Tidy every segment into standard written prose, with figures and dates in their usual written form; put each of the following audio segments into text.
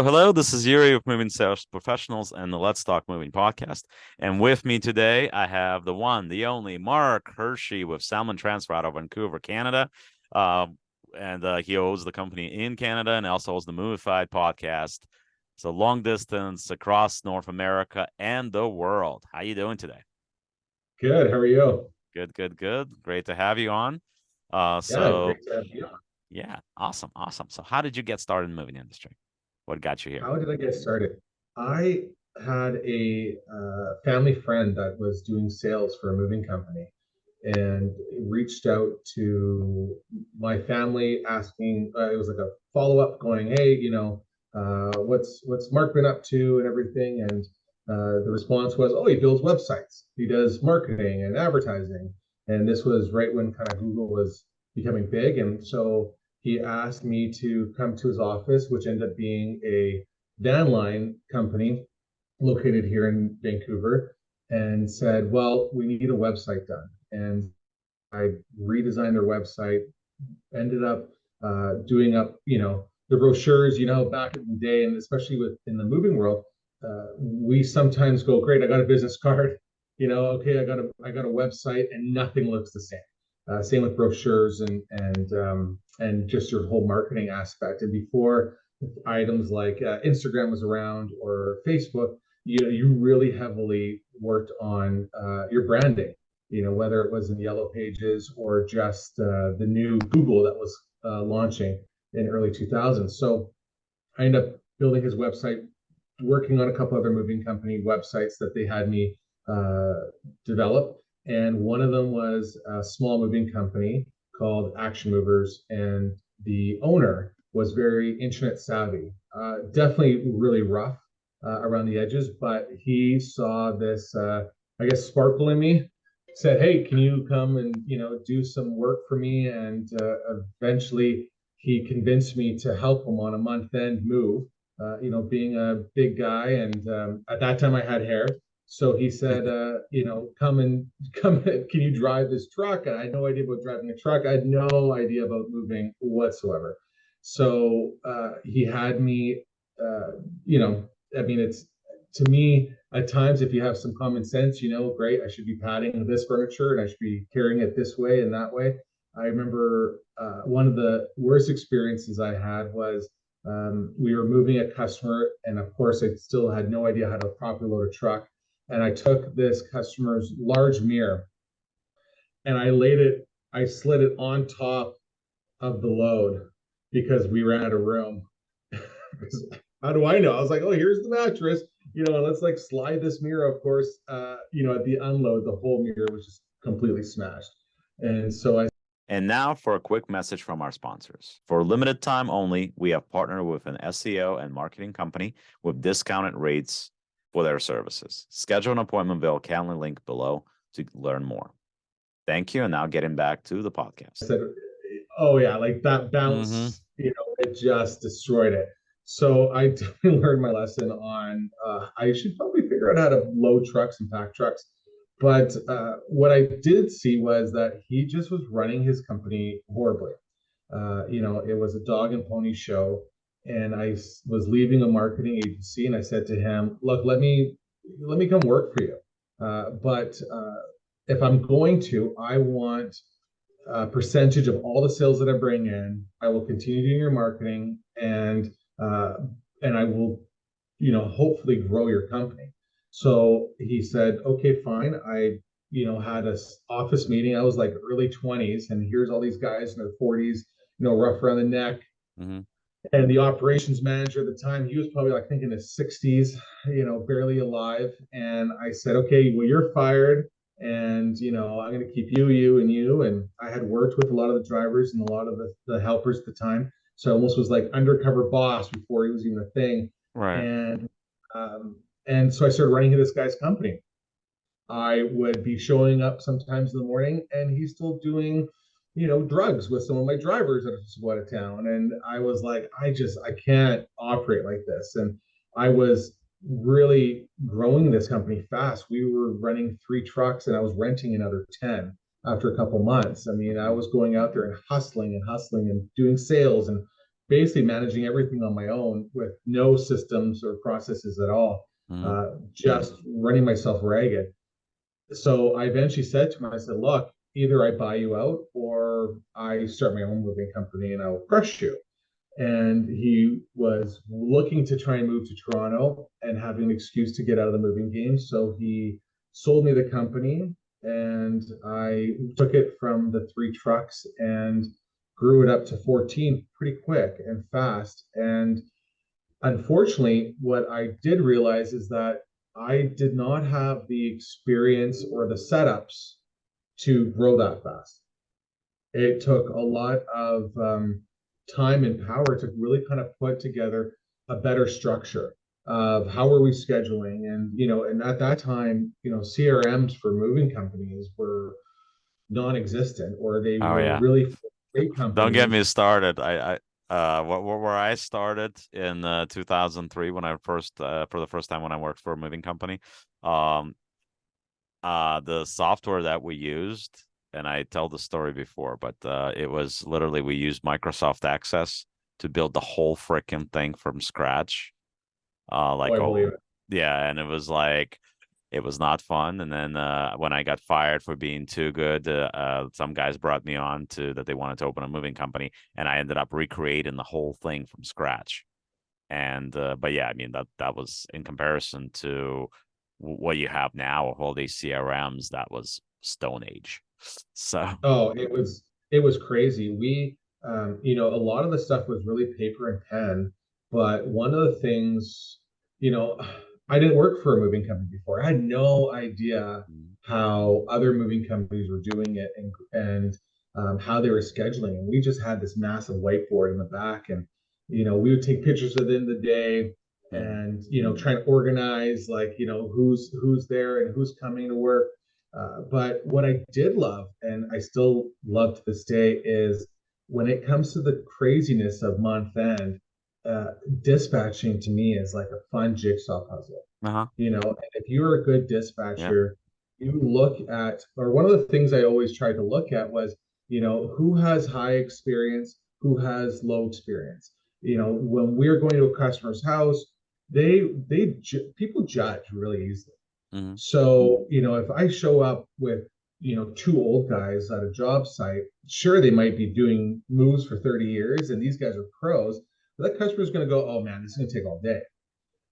Hello. This is Yuri of Moving Sales Professionals and the Let's Talk Moving podcast. And with me today, I have the one, the only Mark Hirschi with Salmon Transfer out of Vancouver, Canada. He owns the company in Canada and also owns the Movified Podcast. So long distance across North America and the world. How you doing today? Good. How are you? Good, good, good. Great to have you on. Yeah, So great to have you on. yeah, awesome, awesome. So how did you get started in the moving industry? What got you here? How did I get started? I had a family friend that was doing sales for a moving company and reached out to my family asking, it was like a follow-up going, hey, what's Mark been up to and everything? And the response was, oh, he builds websites. He does marketing and advertising. And this was right when kind of Google was becoming big. And so he asked me to come to his office, which ended up being a van line company located here in Vancouver, and said, well, we need a website done. And I redesigned their website, ended up doing up, the brochures, back in the day, and especially in the moving world, we sometimes go, great, I got a business card, okay, I got a website, and nothing looks the same. Same with brochures and just your whole marketing aspect. And before items like Instagram was around or Facebook, you really heavily worked on your branding. Whether it was in Yellow Pages or just the new Google that was launching in early 2000s. So I ended up building his website, working on a couple other moving company websites that they had me uh, develop. And one of them was a small moving company called Action Movers. And the owner was very internet savvy, definitely really rough around the edges, but he saw this, I guess, sparkle in me, said, hey, can you come and, do some work for me? And eventually he convinced me to help him on a month end move, being a big guy. And at that time I had hair. So he said, come, can you drive this truck? And I had no idea about driving a truck. I had no idea about moving whatsoever. So he had me, I mean, it's to me, at times, if you have some common sense, great, I should be padding this furniture and I should be carrying it this way and that way. I remember one of the worst experiences I had was we were moving a customer, and of course, I still had no idea how to properly load a truck. And I took this customer's large mirror and I slid it on top of the load because we ran out of room. How do I know? I was like, oh, here's the mattress, and let's like slide this mirror. Of course, at the unload, the whole mirror was just completely smashed. And so I And now for a quick message from our sponsors. For limited time only, we have partnered with an SEO and marketing company with discounted rates for their services. Schedule an appointment via Calendly link below to learn more. Thank you. And now getting back to the podcast. said, oh yeah, like that Mm-hmm. bounce, it just destroyed it. So I definitely learned my lesson on I should probably figure out how to load trucks and pack trucks. But what I did see was that he just was running his company horribly. It was a dog and pony show, and was leaving a marketing agency, and I said to him, "Look, let me come work for you, but if I'm going to, I want a percentage of all the sales that I bring in. I will continue doing your marketing, uh, and I will, hopefully grow your company." So he said, okay, fine. I, had a office meeting. I was like early 20s, and here's all these guys in their 40s, rough around the neck. Mm-hmm. And the operations manager at the time, he was probably like thinking his 60s, barely alive. And I said, okay, well, you're fired. And, I'm going to keep you, you, and you. And I had worked with a lot of the drivers and a lot of the helpers at the time. So I almost was like undercover boss before he was even a thing. Right. And, um, and so I started running this guy's company. I would be showing up sometimes in the morning and he's still doing, drugs with some of my drivers that are out of town. And I was like, I can't operate like this. And I was really growing this company fast. We were running 3 trucks and I was renting another 10 after a couple months. I mean, I was going out there and hustling and doing sales and basically managing everything on my own with no systems or processes at all, Mm-hmm. just running myself ragged. So I eventually said to him, I said, look, either I buy you out or I start my own moving company and I'll crush you. And he was looking to try and move to Toronto and having an excuse to get out of the moving game. So he sold me the company and I took it from the 3 trucks and grew it up to 14 pretty quick and fast. And unfortunately, what I did realize is that I did not have the experience or the setups to grow that fast. It took a lot of time and power to really kind of put together a better structure of how are we scheduling, and and at that time, CRMs for moving companies were non-existent, or they Oh were yeah. really great Don't get companies. me started. Where I started in 2003 when I first for the first time when I worked for a moving company, um, the software that we used, and I tell the story before, but it was literally we used Microsoft Access to build the whole freaking thing from scratch. Oh, Like I believe oh it. yeah, and it was like it was not fun. And then when I got fired for being too good, some guys brought me on to that they wanted to open a moving company, and I ended up recreating the whole thing from scratch. And but yeah, I mean that was in comparison to what you have now with all these CRMs, that was Stone Age. So Oh, it was crazy. A lot of the stuff was really paper and pen, but one of the things, you know, I didn't work for a moving company before. I had no idea how other moving companies were doing it, and how they were scheduling. And we just had this massive whiteboard in the back, and we would take pictures at the end of the day, mhm. and try and organize, like, who's there and who's coming to work. But what I did love, and I still love to this day, is when it comes to the craziness of month end, uh, dispatching to me is like a fun jigsaw puzzle. Uh-huh. If you're a good Yeah. dispatcher, you look at, or one of the things I always tried to look at was, who has high experience, who has low experience. When we're going to a customer's house, people judge really easily. Hmm. So, if I show up with, two old guys at a job site, sure, they might be doing moves for 30 years and these guys are pros, but that customer's going to go, oh man, this is going to take all day.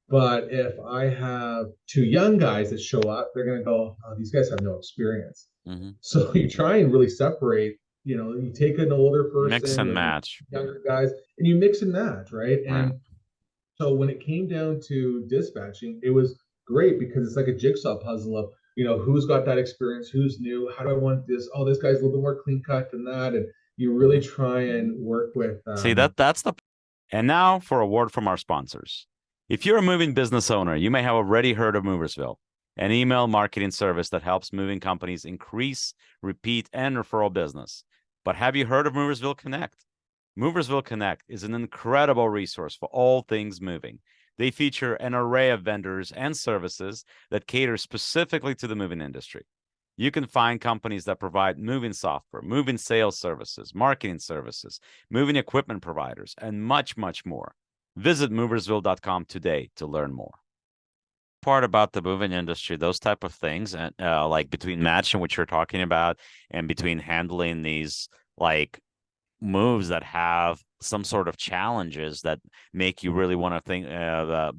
But if I have two young guys that show up, they're going to go, oh, these guys have no experience. Hmm. So you try and really separate, you take an older Mix person and with match. younger guys and you mix and match, right? Right. And so when it came down to dispatching, it was great because it's like a jigsaw puzzle of, who's got that experience, who's new, how do I want this? Oh, this guy's a little bit more clean cut than that. And you really Mhm. try and work with See that's the. And now for a word from our sponsors. If you're a moving business owner, you may have already heard of Moversville, an email marketing service that helps moving companies increase, repeat, and referral business. But have you heard of Moversville Connect? Moversville Connect is an incredible resource for all things moving. They feature an array of vendors and services that cater specifically to the moving industry. You can find companies that provide moving software, moving sales services, marketing services, moving equipment providers, and much, much more. Visit moversville.com today to learn more. Part about the moving industry, those type of things, and like between matching, which you're talking about, and between handling these like moves that have some sort of challenges that make you really want to think,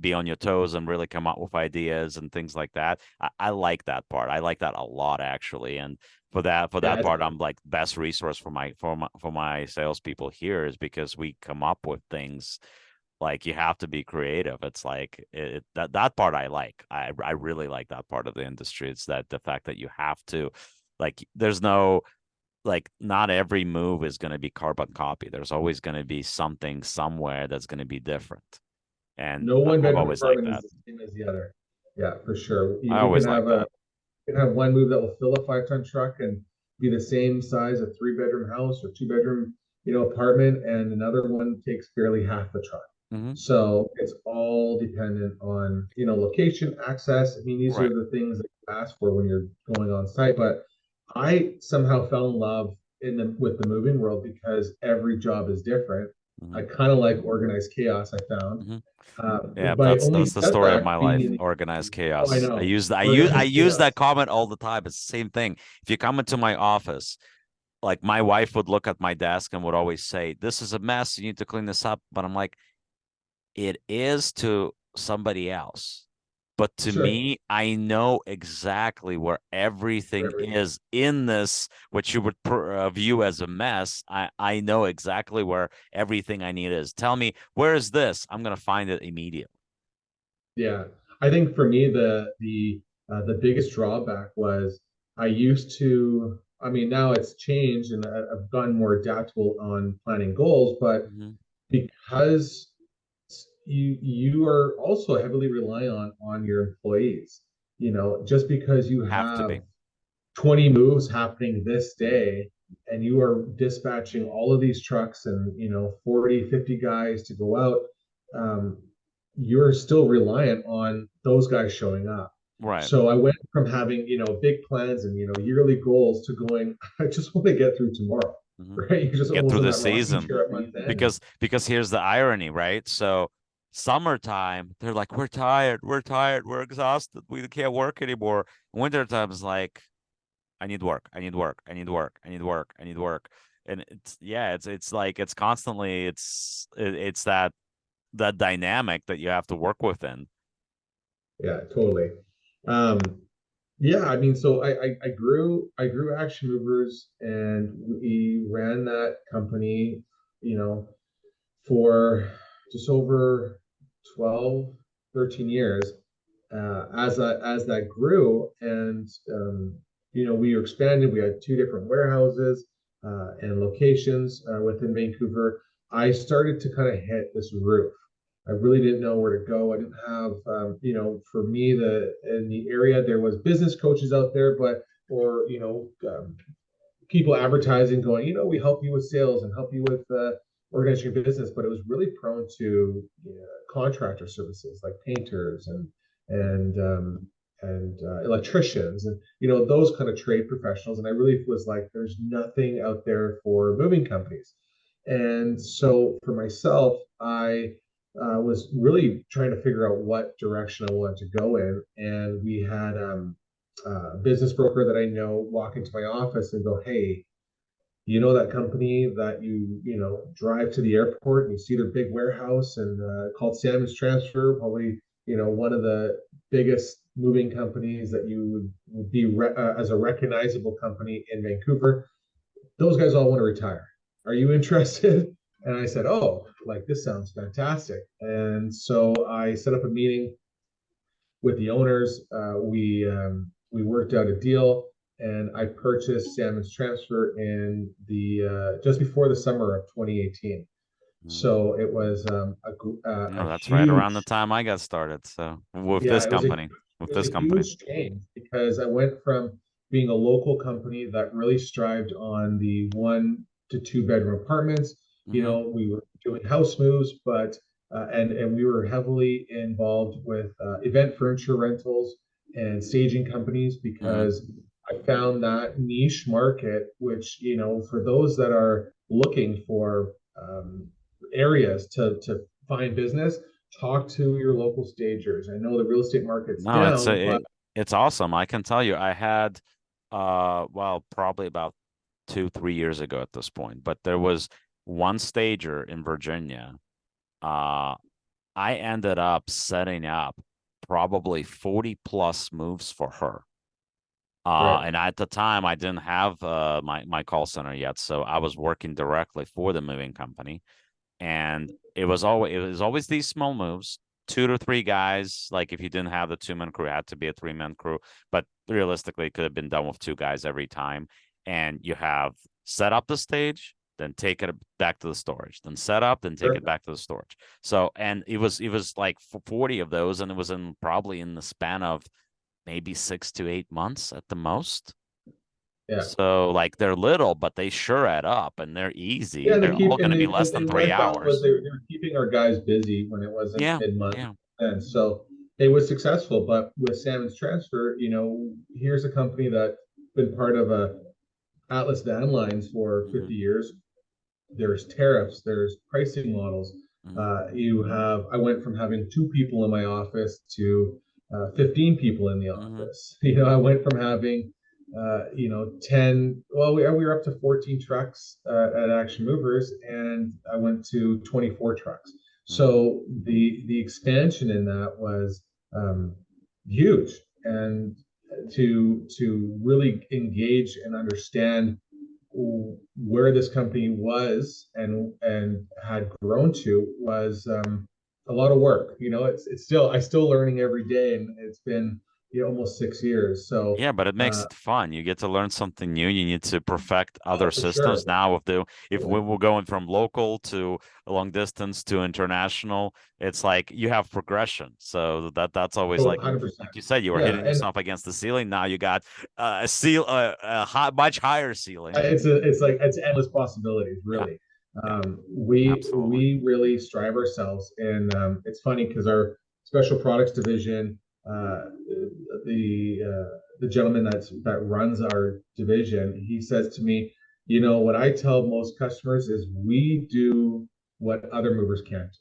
be on your toes and really come up with ideas and things like that. I like that part. I like that a lot actually. And for that yeah, part, I'm like best resource for my salespeople here is because we come up with things like you have to be creative. It's like that part I like. I really like that part of the industry. It's that the fact that you have to like there's no like not every move is going to be carbon copy. There's always going to be something somewhere that's going to be different. And no one I've bedroom always liked apartment is that. the same as the other. Yeah, for sure. I We always like that. can have one move that will fill a 5-ton truck and be the same size a 3-bedroom house or 2-bedroom, apartment, and another one takes barely half the truck. Hmm. So it's all dependent on, location, access. I mean, these are Right. the things that you ask for when you're going on site. But I somehow fell in love with the moving world because every job is different. I kind of like organized chaos, I found. Hmm. Uh, Yeah, my only that's the story of my setback being life. in the, Organized oh, I chaos. know, I organized use that chaos. comment all the time. It's the same thing. If you come into my office, like my wife would look at my desk and would always say, "This is a mess. You need to clean this up." But I'm like, it is to somebody else. But to Sure. me, I know exactly where For everything everything. is in this, what you would view as a mess. I know exactly where everything I need is. Tell me, where is this? I'm going to find it immediately. Yeah, I think for me the biggest drawback was I used to. I mean, now it's changed and I've gotten more adaptable on planning goals, but Hmm. because you are also heavily reliant on your employees. You know, just because you Have to have be. 20 moves happening this day and you are dispatching all of these trucks and 40, 50 guys to go out, um, you're still reliant on those guys showing up. Right. So I went from having big plans and yearly goals to going, I just want to get through tomorrow. Hmm. Right, you're just Get almost through on the that rocking season. chair at month end. Because here's the irony, right? So summertime, they're like, we're exhausted, we can't work anymore. Wintertime is like, I need work, I need work, I need work, I need work, I need work. And it's yeah, it's like it's constantly it's that dynamic that you have to work within. Yeah, totally. um Yeah, I mean, so I grew Action Movers, and we ran that company, you know, for just over 12, 13 years. As that grew, and we expanded. We had two different warehouses and locations within Vancouver. I started to kind of hit this roof. I really didn't know where to go. I didn't have, for me, the in the area there was business coaches out there, but or people advertising, going, we help you with sales and help you with organizing your business, but it was really prone to contractor services like painters and electricians and those kind of trade professionals. And I really was like, there's nothing out there for moving companies. And so for myself, I was really trying to figure out what direction I wanted to go in. And we had a business broker that I know walk into my office and go, "Hey, that company that drive to the airport and you see their big warehouse and called Salmon's Transfer, probably one of the biggest moving companies that you would be as a recognizable company in Vancouver. Those guys all want to retire. Are you interested?" And I said, "Oh, like this sounds fantastic." And so I set up a meeting with the owners. We worked out a deal, and I purchased Salmon's Transfer in the just before the summer of 2018. Mhm. So it was No, a that's right around the huge, time I got started. So with yeah, this company, with it was this a company. huge change because I went from being a local company that really strived on the 1 to 2 bedroom apartments. Hmm. We were doing house moves, but and we were heavily involved with event furniture rentals and staging companies Hmm. because I found that niche market, which for those that are looking for areas to find business, talk to your local stagers. I know the real estate market's No, down, but it's awesome. I can tell you, I had well, probably about 2, 3 years ago at this point, but there was one stager in Virginia. Uh, I ended up setting up probably 40 plus moves for her. right. And at the time, I didn't have my call center yet, so I was working directly for the moving company, and it was always these small moves, 2 to 3 guys. Like if you didn't have the 2-man crew, it had to be a 3-man crew, but realistically, it could have been done with 2 guys every time. And you have set up the stage, then take it back to the storage, then set up, then take Sure. it back to the storage. So, and it was like 40 of those, and it was in probably in the span of maybe 6 to 8 months at the most. Yeah. So like they're little, but they sure add up and they're easy. Yeah, They're all going to be less than and what three I found was hours. they were keeping our guys busy when it wasn't Yeah, mid-month, yeah. and so it was successful. But with Salmon's Transfer, here's a company that's been part of a Atlas Van Lines for Hmm. 50 years. there's tariffs, there's pricing models. I went from having 2 people in my office to 15 people in the Mm-hmm. office. I went from having 10, well, we were up to 14 trucks at Action Movers, and I went to 24 trucks. Mm-hmm. So the expansion in that was um, huge, and to really engage and understand where this company was and had grown to was a lot of work. It's still I still learning every day, and it's been almost 6 years. So Yeah, but it makes it fun. You get to learn something new. You need to perfect other oh, for sure. systems. Now, if we Yeah. were going from local to long distance to international, it's like you have progression. So that's always Oh, like 100%. like you said, you were Yeah, hitting and yourself against the ceiling. Now you got much higher ceiling. it's endless possibilities, Yeah, really. yeah, absolutely. We really strive ourselves, and it's funny because our special products division, uh, the gentleman that runs our division, he says to me, what I tell most customers is we do what other movers can't,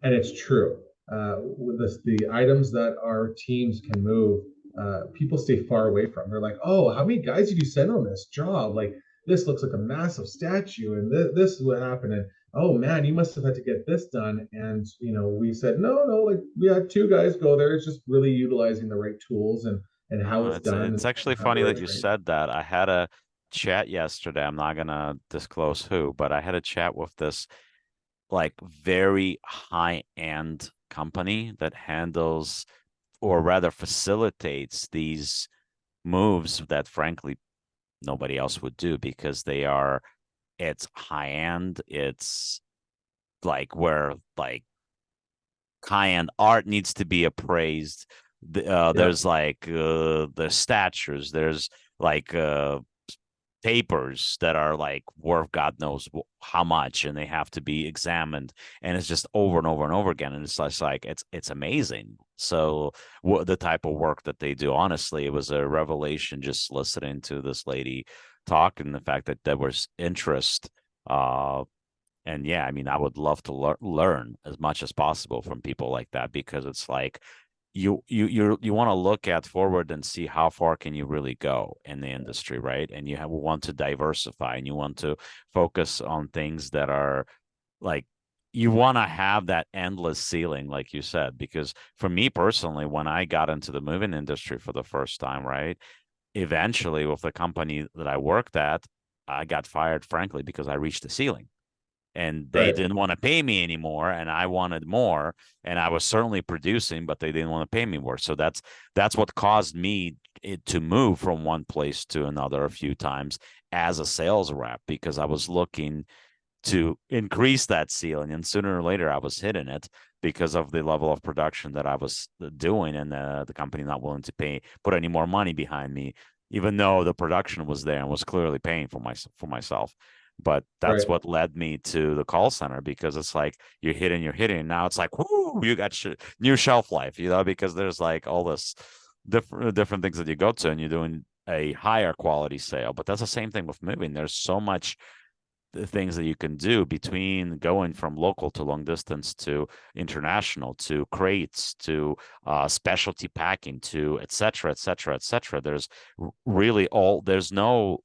and it's true. With the items that our teams can move, people stay far away from. They're like, "Oh, how many guys did you send on this job? Like, this looks like a massive statue, and this is what happened." And oh man, you must have had to get this done. And we said, no, no, like we had 2 guys go there. It's just really utilizing the right tools and how Oh, it's done it's and actually have the funny right that you training. said that. I had a chat yesterday. I'm not gonna disclose who, but I had a chat with this like very high-end company that handles or rather facilitates these moves that frankly nobody else would do because it's high end, it's like where like high end art needs to be appraised. Yeah, There's like the statures, there's like papers that are like worth God knows how much, and they have to be examined, and it's just over and over and over again, and it's just like it's amazing. So what the type of work that they do, honestly, it was a revelation just listening to this lady talk, and the fact that there was interest. And yeah, I mean, I would love to learn as much as possible from people like that because it's like you want to look at forward and see how far can you really go in the industry, right? And want to diversify and you want to focus on things that are like you want to have that endless ceiling, like you said, because for me personally, when I got into the moving industry for the first time, right, eventually with the company that I worked at, I got fired, frankly, because I reached the ceiling and they right. didn't want to pay me anymore and I wanted more and I was certainly producing but they didn't want to pay me more, so that's what caused me to move from one place to another a few times as a sales rep because I was looking to increase that ceiling and sooner or later I was hitting it because of the level of production that I was doing and the company not willing to put any more money behind me even though the production was there and was clearly paying for myself. But that's Right. what led me to the call center because it's like you're hitting. And now it's like, whoo, you got new shelf life, because there's like all this different things that you go to and you're doing a higher quality sale. But that's the same thing with moving. There's so much the things that you can do between going from local to long distance to international to crates to specialty packing to et cetera, et cetera, et cetera. There's no,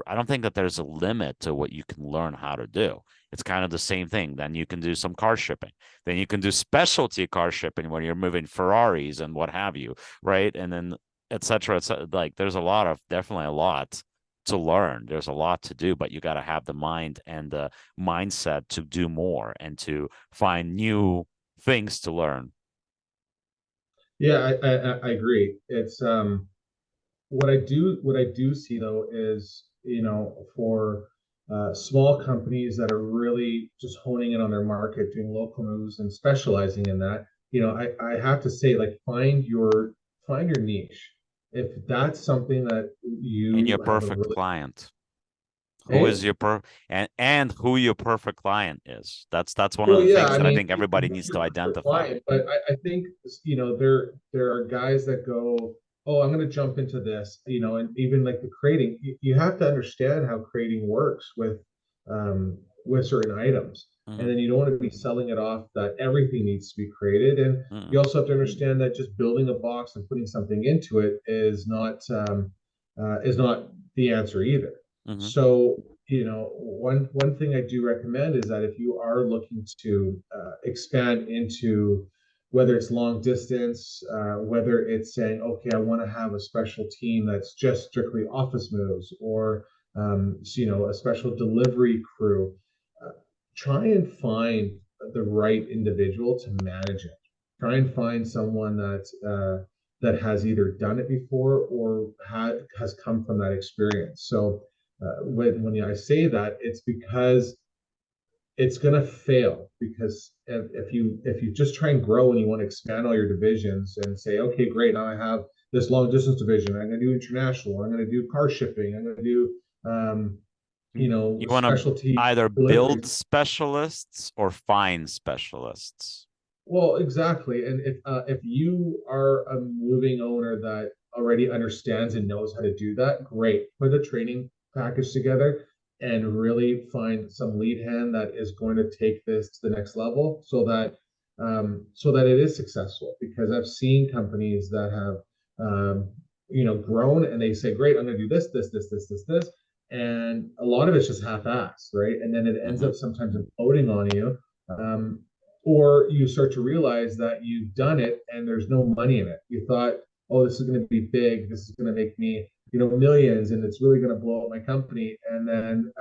I don't think that there's a limit to what you can learn how to do. It's kind of the same thing. Then you can do some car shipping. Then you can do specialty car shipping when you're moving Ferraris and what have you, right? And then et cetera, et cetera. Like there's definitely a lot to learn. There's a lot to do, but you got to have the mind and the mindset to do more and to find new things to learn. Yeah, I agree. It's what I do see though is for small companies that are really just honing in on their market, doing local moves and specializing in that. I have to say, like, find your niche. If that's something that And your you have a perfect really client. Who is hey, your and who your perfect client is. That's one of well, the yeah, things I that I mean, think everybody needs your to perfect identify. client, but I think there are guys that go, oh, I'm going to jump into this, and even like the crating, you have to understand how crating works with with certain items. And then you don't want to be selling it off that everything needs to be created. And you also have to understand that just building a box and putting something into it is not the answer either. So, one thing I do recommend is that if you are looking to expand into, whether it's long distance, whether it's saying, okay, I want to have a special team that's just strictly office moves, or a special delivery crew, try and find the right individual to manage it. Try and find someone that has either done it before or has come from that experience. So when I say that, it's because it's going to fail, because if you just try and grow and you want to expand all your divisions and say, okay, great, now I have this long distance division, I'm going to do international, I'm going to do car shipping, I'm going to do you want specialty to either deliveries. build specialists or find specialists. Well, exactly. And if you are a moving owner that already understands and knows how to do that, great. Put a training package together and really find some lead hand that is going to take this to the next level, so that it is successful. Because I've seen companies that have grown, and they say, great, I'm going to do this, this, this, this, this, this, and a lot of it's just half-assed, right? And then it ends up sometimes imploding on you. Or you start to realize that you've done it and there's no money in it. You thought, oh, this is going to be big, this is going to make me millions, and it's really going to blow up my company, and then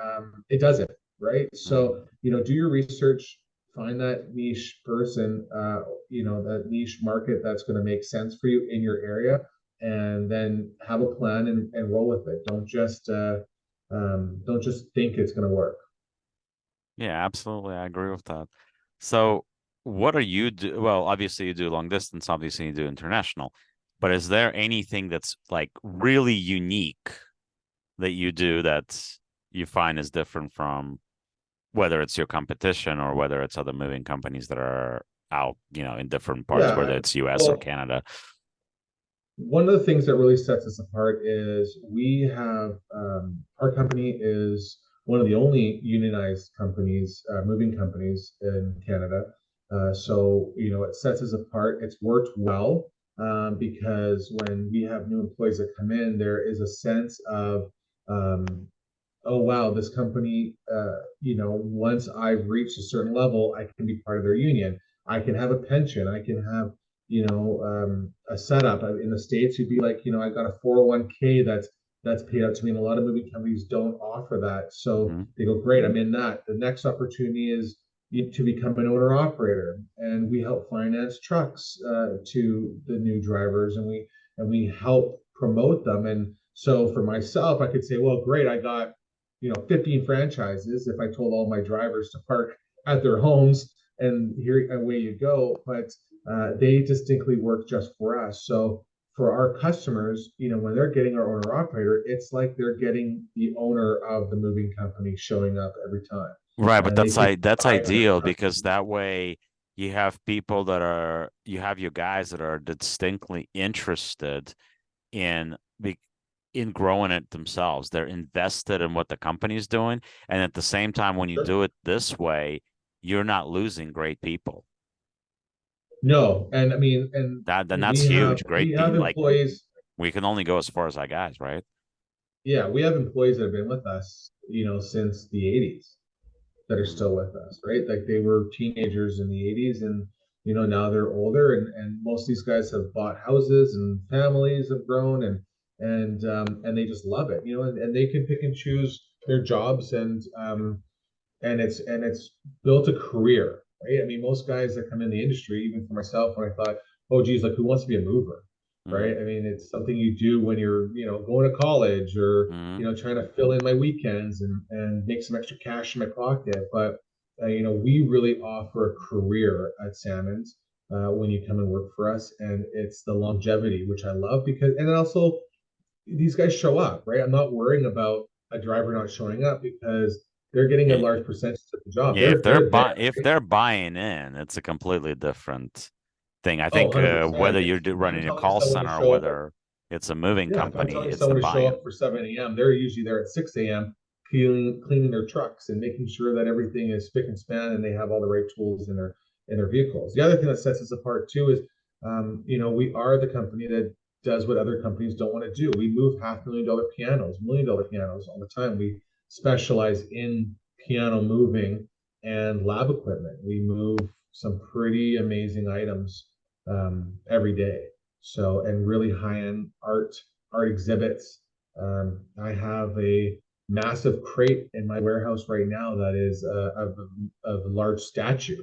it doesn't, right? So do your research, find that niche person, that niche market that's going to make sense for you in your area, and then have a plan and roll with it. Don't just think it's going to work. Yeah, absolutely, I agree with that. So what are you do? Well, obviously you do long distance, obviously you do international, but is there anything that's like really unique that you do that you find is different from whether it's your competition or whether it's other moving companies that are out, in different parts, whether it's US or Canada? One of the things that really sets us apart is we have our company is one of the only unionized companies, moving companies in Canada. So it sets us apart. It's worked well because when we have new employees that come in, there is a sense of, oh wow, this company, once I've reached a certain level, I can be part of their union. I can have a pension. I can have a setup. In the States, you'd be like, I got a 401k that's paid out to me, and a lot of moving companies don't offer that. So they go, great, I'm in that. The next opportunity is to become an owner operator, and we help finance trucks to the new drivers, and we help promote them. And so for myself, I could say, well, great, I got 15 franchises if I told all my drivers to park at their homes, and here away you go. But they distinctly work just for us. So for our customers, when they're getting our owner operator, it's like they're getting the owner of the moving company showing up every time. Right, but that's ideal, because that way you have your guys that are distinctly interested in growing it themselves. They're invested in what the company's doing, and at the same time, when you do it this way, you're not losing great people. No, and I mean, and that's huge. Great we have employees. We can only go as far as our guys, right? Yeah, we have employees that have been with us, since the 80s, that are still with us, right? Like they were teenagers in the 80s, and now they're older, and most of these guys have bought houses, and families have grown, and they just love it, and they can pick and choose their jobs, and it's built a career, right? I mean, most guys that come in the industry, even for myself, when I thought, oh geez, like who wants to be a mover, right? I mean, it's something you do when you're going to college, or trying to fill in my weekends and make some extra cash in my pocket. But we really offer a career at Salmon's when you come and work for us, and it's the longevity, which I love, and also these guys show up, right? I'm not worrying about a driver not showing up, because they're getting a large percentage of the job. Yeah, if they're buying in, it's a completely different thing. I think whether you're running a call center or whether it's a moving company, if I'm telling it's someone the to show buy-in. up for 7 a.m., they're usually there at 6 a.m. cleaning their trucks and making sure that everything is spick and span and they have all the right tools in their vehicles. The other thing that sets us apart too is, we are the company that does what other companies don't want to do. We move $500,000 pianos, $1 million pianos all the time. We specialize in piano moving and lab equipment. We move some pretty amazing items every day. So, and really high-end art exhibits. I have a massive crate in my warehouse right now that is of a large statue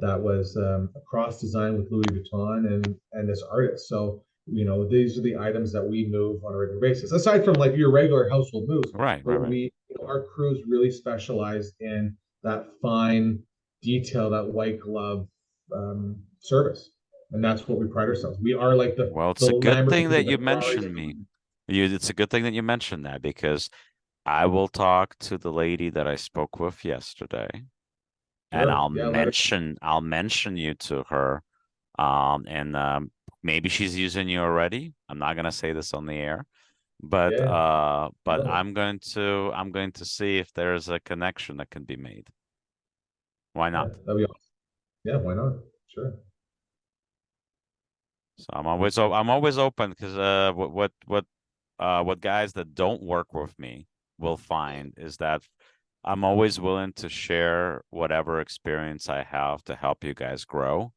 that was a cross design with Louis Vuitton and this artist. So, these are the items that we move on a regular basis, aside from like your regular household moves. Right, But right, right. our crews really specialize in that fine detail, that white glove service, and that's what we pride ourselves. We are like Well, the it's a good thing Lamborghinis that and the you Ferraris. mentioned me. It's a good thing that you mentioned that because I will talk to the lady that I spoke with yesterday, and Sure, yeah, let us. I'll mention you to her. And maybe she's using you already. I'm not gonna say this on the air, Yeah, but love it. I'm going to see if there's a connection that can be made. Why Yeah, not? that'd be awesome. Yeah, why not? Sure. So I'm always open because what guys that don't work with me will find is that I'm always willing to share whatever experience I have to help you guys grow.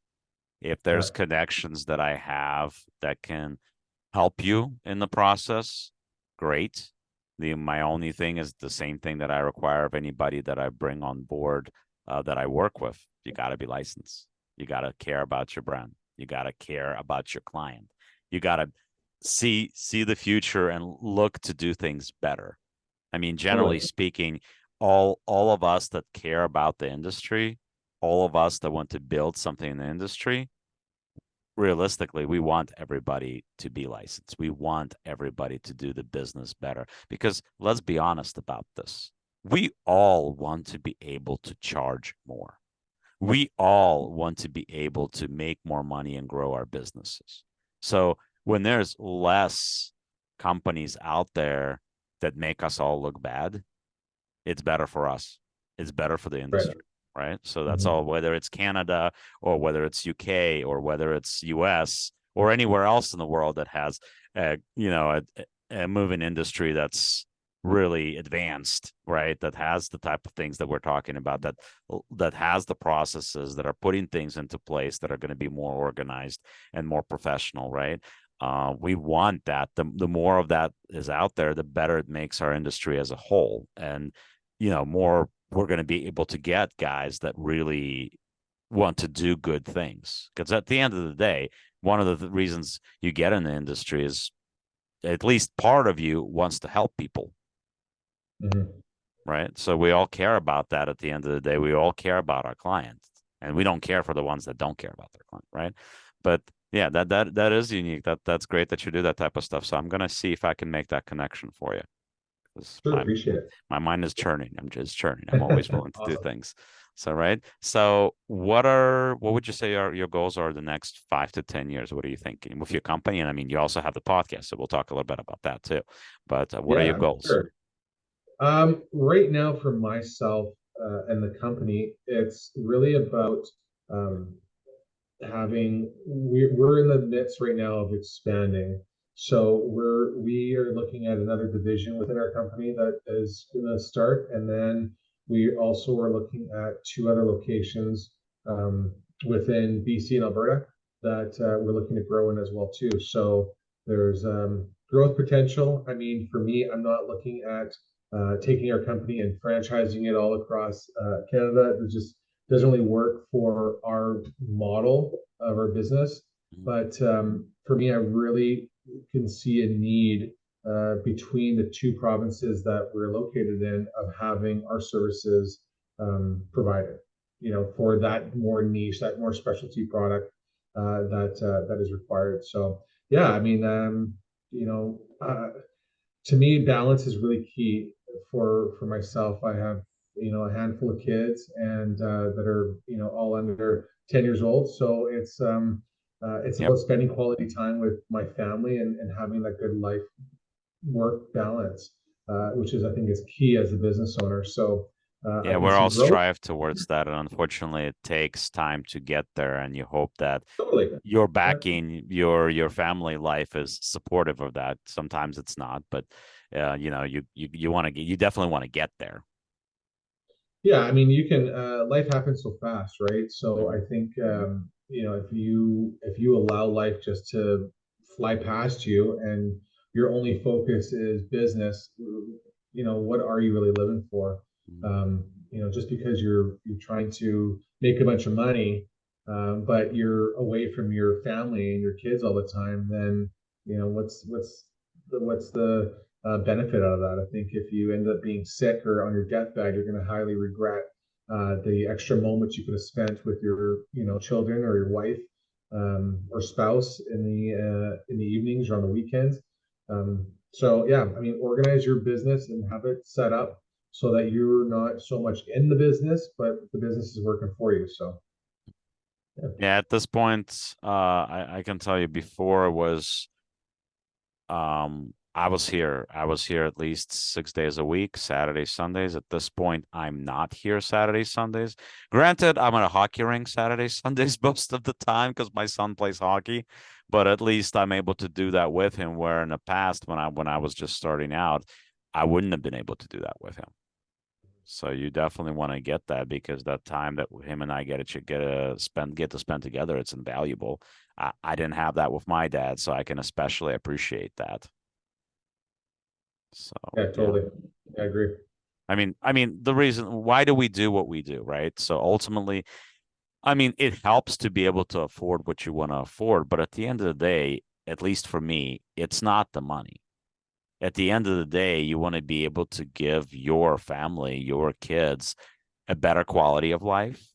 If Yeah, there's connections that I have that can help you in the process, great. My only thing is the same thing that I require of anybody that I bring on board that I work with. You got to be licensed. You got to care about your brand. You got to care about your client. You got to see the future and look to do things better. I mean, generally totally. speaking, all of us that care about the industry, all of us that want to build something in the industry, realistically, we want everybody to be licensed. We want everybody to do the business better because let's be honest about this. We all want to be able to charge more. We all want to be able to make more money and grow our businesses. So when there's less companies out there that make us all look bad, it's better for us. It's better for the Right. industry, right? So that's Mhm. all, whether it's Canada or whether it's UK or whether it's US or anywhere else in the world that has a moving industry that's really advanced, right? That has the type of things that we're talking about, that has the processes that are putting things into place that are going to be more organized and more professional, right? We want that. The more of that is out there, the better it makes our industry as a whole. And more we're going to be able to get guys that really want to do good things. Because at the end of the day, one of the reasons you get in the industry is at least part of you wants to help people, Mhm. right? So we all care about that at the end of the day. We all care about our clients, and we don't care for the ones that don't care about their client, right? But yeah, that is unique. That's great that you do that type of stuff. So I'm gonna see if I can make that connection for you. Because Sure, appreciate it. my mind is churning. I'm just churning. I'm always willing to do Awesome. things. So right. So what would you say are your goals are the next 5 to 10 years? What are you thinking with your company? And I mean, you also have the podcast, so we'll talk a little bit about that too. But what are your Yeah, goals? sure. Right now for myself and the company, it's really about um, we're in the midst right now of expanding. So we are looking at another division within our company that is going to start, and then we also are looking at two other locations within BC and Alberta that we're looking to grow in as well too. So there's growth potential. I mean, for me, I'm not looking at taking our company and franchising it all across Canada. It just doesn't really work for our model of our business. Mhm. But for me, I really can see a need between the two provinces that we're located in of having our services provided. For that more niche, that more specialty product that is required. So yeah, I mean, to me, balance is really key for myself. I have a handful of kids and that are all under 10 years old. So it's Yep. about spending quality time with my family and having that good life work balance. which is, I think, is key as a business owner. So Yeah, I can we're see all growth. strive towards that, and unfortunately, it takes time to get there. And you hope that Totally. your Yeah. backing, your family life is supportive of that. Sometimes it's not, but you want to get, you definitely want to get there. Yeah, I mean, you can. Life happens so fast, right? So Mhm. I think if you allow life just to fly past you, and your only focus is business, what are you really living for? Mhm. Just because you're trying to make a bunch of money, but you're away from your family and your kids all the time, then what's the benefit out of that? I think if you end up being sick or on your deathbed, you're going to highly regret the extra moments you could have spent with your children or your wife, or spouse in the evenings or on the weekends. So yeah, I mean, organize your business and have it set up so that you're not so much in the business, but the business is working for you. So yeah. Yeah, at this point, I can tell you before it was I was here at least 6 days a week, Saturdays, Sundays. At this point, I'm not here Saturdays, Sundays. Granted, I'm at a hockey rink Saturdays, Sundays most of the time because my son plays hockey, but at least I'm able to do that with him. Where in the past, when I was just starting out, I wouldn't have been able to do that with him. So you definitely want to get that because that time that him and I get to spend together, it's invaluable. I didn't have that with my dad, so I can especially appreciate that. So Yeah, yeah. totally. I agree. I mean, the reason why do we do what we do, right? So ultimately, I mean, it helps to be able to afford what you want to afford, but at the end of the day, at least for me, it's not the money. At the end of the day, you want to be able to give your family, your kids, a better quality of life.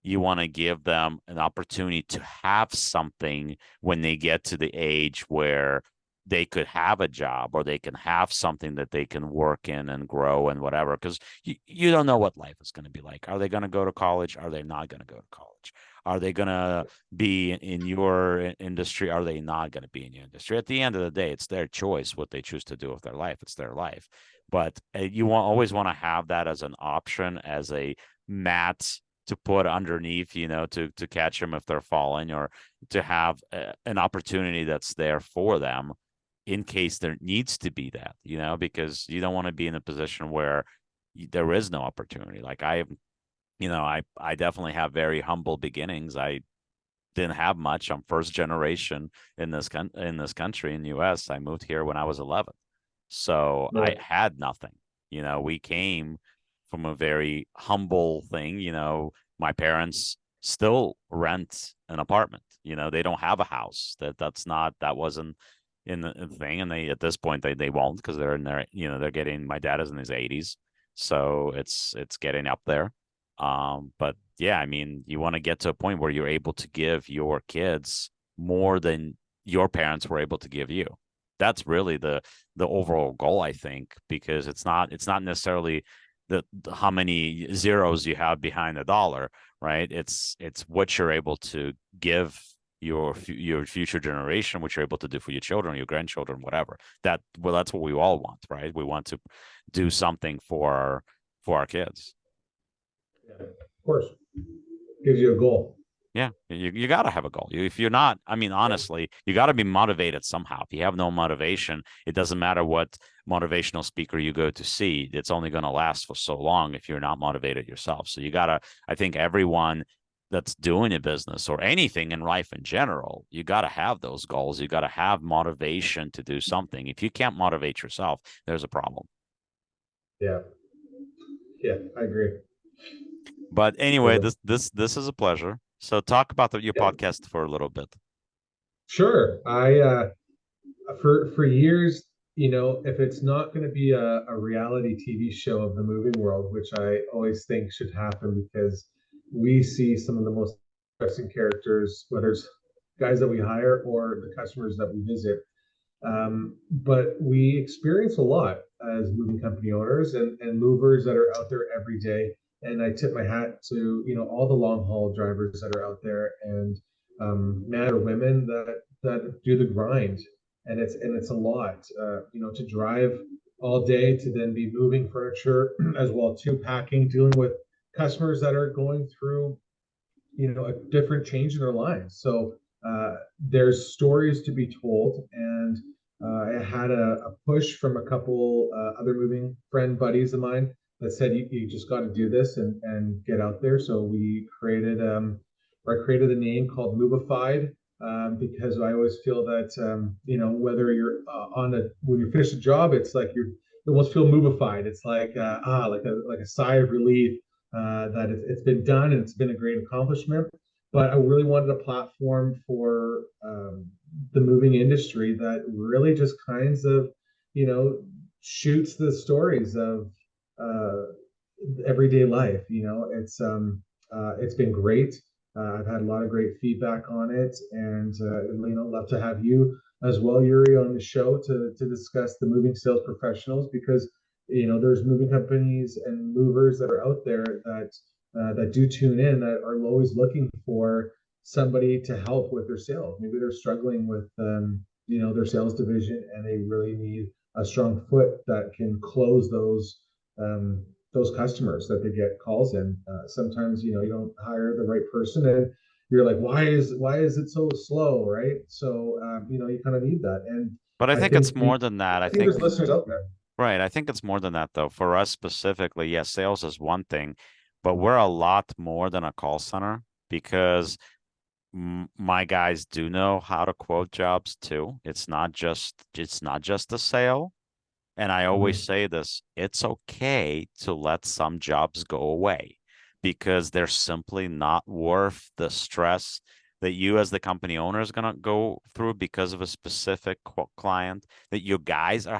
You want to give them an opportunity to have something when they get to the age where they could have a job or they can have something that they can work in and grow and whatever. Because you don't know what life is going to be like. Are they going to go to college? Are they not going to go to college? Are they going to be in your industry? Are they not going to be in your industry? At the end of the day, it's their choice what they choose to do with their life. It's their life. But always want to have that as an option, as a mat to put underneath, to catch them if they're falling, or to have an opportunity that's there for them in case there needs to be that, because you don't want to be in a position where there is no opportunity. Like I definitely have very humble beginnings. I didn't have much. I'm first generation in this country in the US. I moved here when I was 11. So I Right. had nothing. We came from a very humble thing. My parents still rent an apartment. They don't have a house. That wasn't in the thing. And they at this point they won't because they're in their they're getting my dad is in his 80s. So it's getting up there. But yeah, I mean, you want to get to a point where you're able to give your kids more than your parents were able to give you. That's really the overall goal, I think, because it's not necessarily how many zeros you have behind the dollar, right? It's what you're able to give your future generation, what you're able to do for your children, your grandchildren, whatever. That's what we all want, right? We want to do something for our kids. Yeah, of course. Gives you a goal. Yeah, you got to have a goal. If you're not, I mean, honestly, you got to be motivated somehow. If you have no motivation, it doesn't matter what motivational speaker you go to see. It's only going to last for so long if you're not motivated yourself. So I think everyone that's doing a business or anything in life in general, you got to have those goals. You got to have motivation to do something. If you can't motivate yourself, there's a problem. Yeah. Yeah, I agree. But anyway, Totally. this is a pleasure. So talk about your Yeah, podcast for a little bit. sure. For years, if it's not going to be a reality TV show of the moving world, which I always think should happen because we see some of the most interesting characters, whether it's guys that we hire or the customers that we visit. But we experience a lot as moving company owners and movers that are out there every day. And I tip my hat to all the long haul drivers that are out there, and men or women that do the grind. And it's a lot, to drive all day to then be moving furniture as well too, packing, dealing with customers that are going through, a different change in their lives. So there's stories to be told, and I had a push from a couple other moving friend buddies of mine that said you just got to do this and get out there. So we created or I created a name called Movified, because I always feel that whether you're when you finish a job, it's like you almost feel movified. It's like like a sigh of relief that it's been done and it's been a great accomplishment. But I really wanted a platform for the moving industry that really just kinds of, shoots the stories of uh, everyday life. It's been great. I've had a lot of great feedback on it, and love to have you as well, Yuri, on the show to discuss the moving sales professionals, because there's moving companies and movers that are out there that do tune in, that are always looking for somebody to help with their sales. Maybe they're struggling with their sales division, and they really need a strong foot that can close those customers that they get calls in. Sometimes you don't hire the right person, and you're like, why is it so slow, right? So you kind of need that, and But I I think think it's more than that. I I think think there's listeners out there. Right. I think it's more than that, though. For us specifically, yes, sales is one thing, but we're a lot more than a call center because my guys do know how to quote jobs too. It's not just a sale. And I always Mhm. say this, it's okay to let some jobs go away because they're simply not worth the stress that you as the company owner is going to go through because of a specific client that you guys are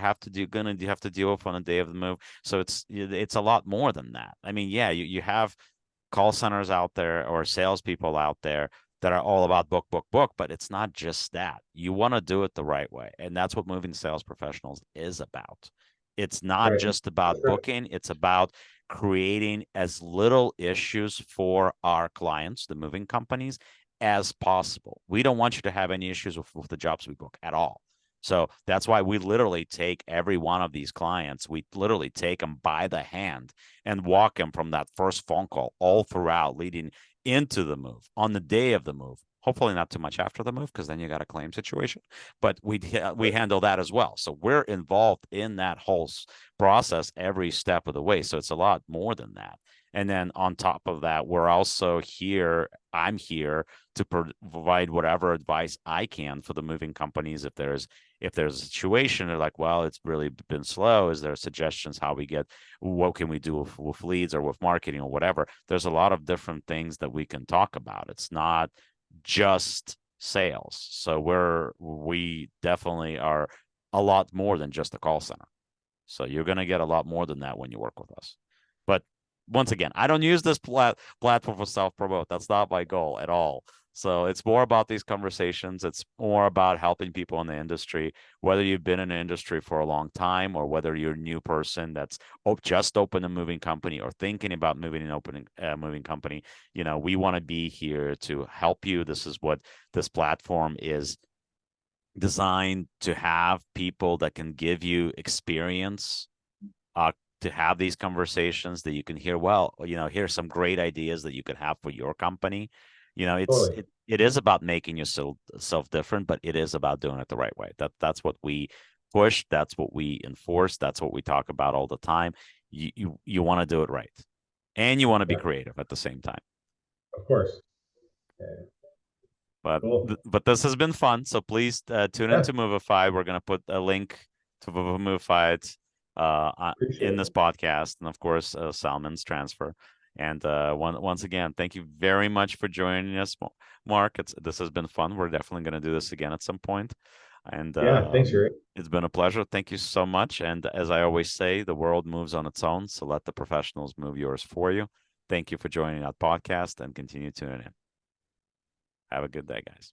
going to have to deal with on the day of the move. So it's a lot more than that. I mean, yeah, you have call centers out there or salespeople out there that are all about book, book, book, but it's not just that. You want to do it the right way. And that's what moving sales professionals is about. It's not Right. just about That's right. booking, it's about creating as little issues for our clients, the moving companies, as possible. We don't want you to have any issues with the jobs we book at all. So that's why we literally take every one of these clients, we literally take them by the hand and walk them from that first phone call all throughout, leading into the move, on the day of the move. Hopefully not too much after the move, because then you got a claim situation. But we handle that as well. So we're involved in that whole process every step of the way. So it's a lot more than that. And then on top of that, we're also here. I'm here to provide whatever advice I can for the moving companies. If there's a situation, they're like, well, it's really been slow. Is there suggestions how what can we do with leads or with marketing or whatever? There's a lot of different things that we can talk about. It's not just sales. So we definitely are a lot more than just a call center. So you're going to get a lot more than that when you work with us. But once again, I don't use this platform for self-promote. That's not my goal at all. So it's more about these conversations. It's more about helping people in the industry, whether you've been in the industry for a long time or whether you're a new person that's just opened a moving company or thinking about moving and opening a moving company. We want to be here to help you. This is what this platform is designed to have, people that can give you experience, to have these conversations that you can hear. Well, here's some great ideas that you could have for your company. Totally. It is about making yourself different, but it is about doing it the right way. That's what we push. That's what we enforce. That's what we talk about all the time. You want to do it right, and you want to be Yeah, creative at the same time. of course. Yeah, But cool. but this has been fun. So please tune Yeah, into Movified. We're gonna put a link to Movified in appreciate this it. podcast, and of course Salmon's transfer. And once again, thank you very much for joining us, Mark. This has been fun. We're definitely gonna do this again at some point. And Yeah, thanks, Yuri. it's been a pleasure. Thank you so much. And as I always say, the world moves on its own, so let the professionals move yours for you. Thank you for joining our podcast and continue tuning in. Have a good day, guys.